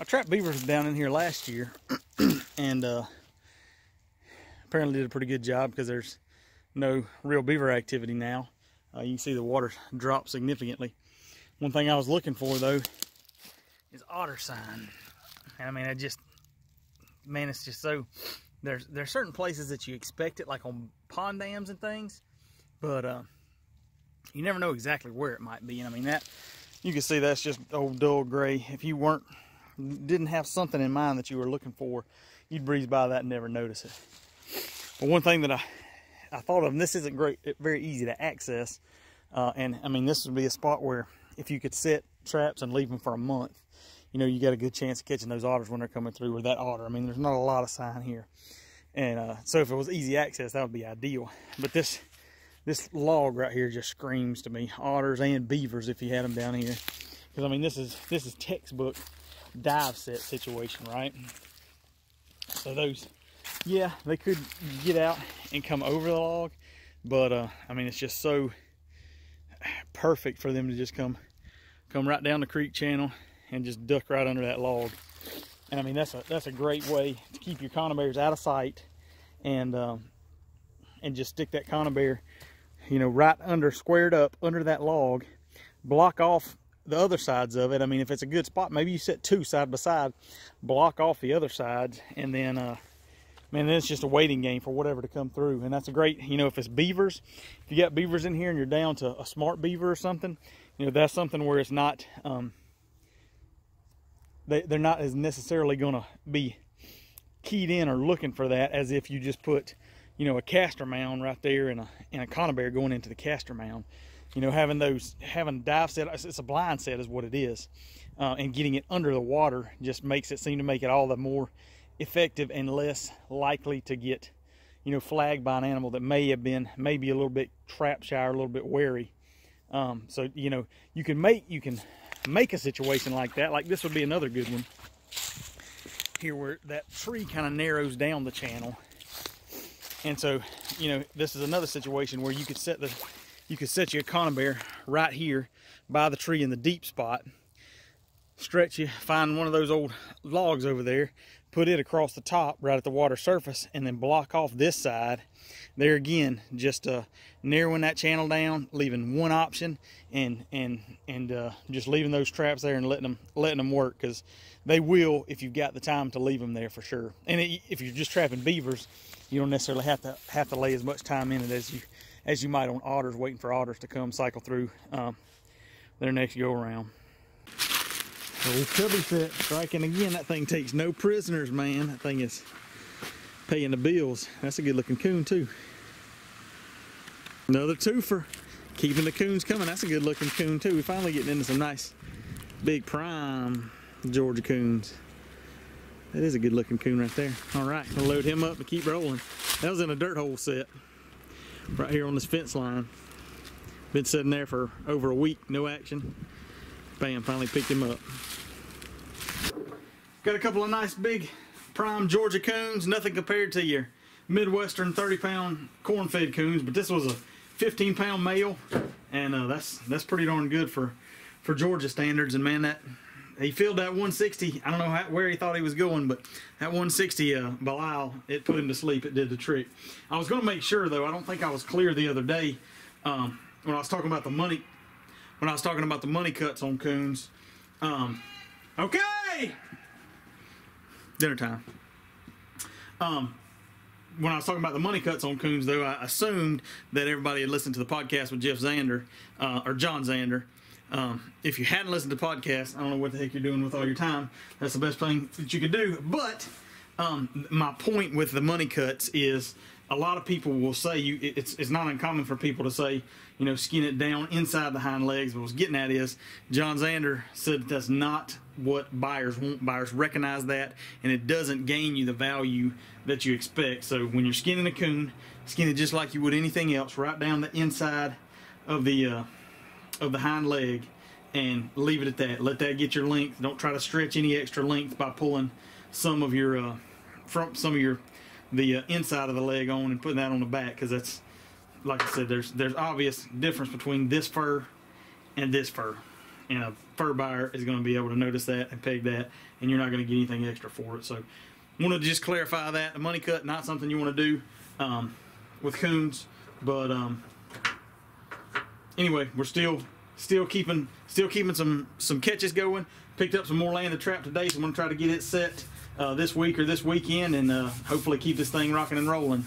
I trapped beavers down in here last year, and apparently did a pretty good job because there's no real beaver activity now. You can see the water drop significantly. One thing I was looking for though is otter sign, and I mean, it's just so there's certain places that you expect it, like on pond dams and things, but you never know exactly where it might be. And I mean, that you can see that's just old dull gray. If you didn't have something in mind that you were looking for, you'd breeze by that and never notice it. But one thing that I thought of, and this isn't very easy to access, and I mean, this would be a spot where if you could set traps and leave them for a month, you know, you got a good chance of catching those otters when they're coming through, or that otter. I mean, there's not a lot of sign here. And so if it was easy access, that would be ideal. But this log right here just screams to me otters and beavers if you had them down here. Because I mean, this is textbook dive set situation, right? So those, yeah, they could get out and come over the log, but I mean, it's just so perfect for them to just come right down the creek channel and just duck right under that log. And I mean, that's a great way to keep your conibears out of sight, and just stick that conibear, you know, right under, squared up under that log, block off the other sides of it. I mean, if it's a good spot, maybe you set two side by side, block off the other sides, and then man, then it's just a waiting game for whatever to come through. And that's a great, you know, if it's beavers, if you got beavers in here and you're down to a smart beaver or something, you know, that's something where it's not they're not as necessarily going to be keyed in or looking for that as if you just put, you know, a castor mound right there and a conibear going into the castor mound. You know, having a dive set, it's a blind set is what it is, and getting it under the water just makes it seem to make it all the more effective and less likely to get, you know, flagged by an animal that may have been maybe a little bit trap shy or a little bit wary. So, you know, you can make a situation like that. Like this would be another good one here, where that tree kind of narrows down the channel. And so, you know, this is another situation where you could set your conibear right here by the tree in the deep spot, stretch you, find one of those old logs over there, put it across the top right at the water surface, and then block off this side. There again, just narrowing that channel down, leaving one option, and just leaving those traps there and letting them work, because they will if you've got the time to leave them there for sure. And if you're just trapping beavers, you don't necessarily have to lay as much time in it as you might on otters, waiting for otters to come cycle through their next go around. Old cubby set striking again. That thing takes no prisoners, man. That thing is paying the bills. That's a good looking coon too. Another twofer, keeping the coons coming. That's a good looking coon too. We're finally getting into some nice big prime Georgia coons. That is a good looking coon right there. All right, we'll load him up and keep rolling. That was in a dirt hole set right here on this fence line. Been sitting there for over a week, no action. Bam, finally picked him up. Got a couple of nice big prime Georgia coons. Nothing compared to your Midwestern 30-pound corn-fed coons, but this was a 15-pound male, and that's pretty darn good for Georgia standards. And man, that he filled that 160. I don't know where he thought he was going, but that 160 Belial, it put him to sleep. It did the trick. I was going to make sure though. I don't think I was clear the other day when I was talking about the money. When I was talking about the money cuts on coons. Okay, dinner time. When I was talking about the money cuts on coons, though, I assumed that everybody had listened to the podcast with Jeff Zander, or John Zander. If you hadn't listened to the podcast, I don't know what the heck you're doing with all your time. That's the best thing that you could do. But my point with the money cuts is, a lot of people will say, it's not uncommon for people to say, you know, skin it down inside the hind legs. But what I was getting at is, John Zander said that's not what buyers want. Buyers recognize that, and it doesn't gain you the value that you expect. So when you're skinning a coon, skin it just like you would anything else, right down the inside of the hind leg, and leave it at that. Let that get your length. Don't try to stretch any extra length by pulling some of your the inside of the leg on and putting that on the back, because that's, like I said, there's obvious difference between this fur and this fur. and a fur buyer is going to be able to notice that and peg that, and you're not going to get anything extra for it. So I wanted to just clarify that. The money cut, not something you want to do with coons, but anyway, we're still keeping some catches going. Picked up some more land to trap today, so I'm going to try to get it set this week or this weekend, and hopefully keep this thing rocking and rolling.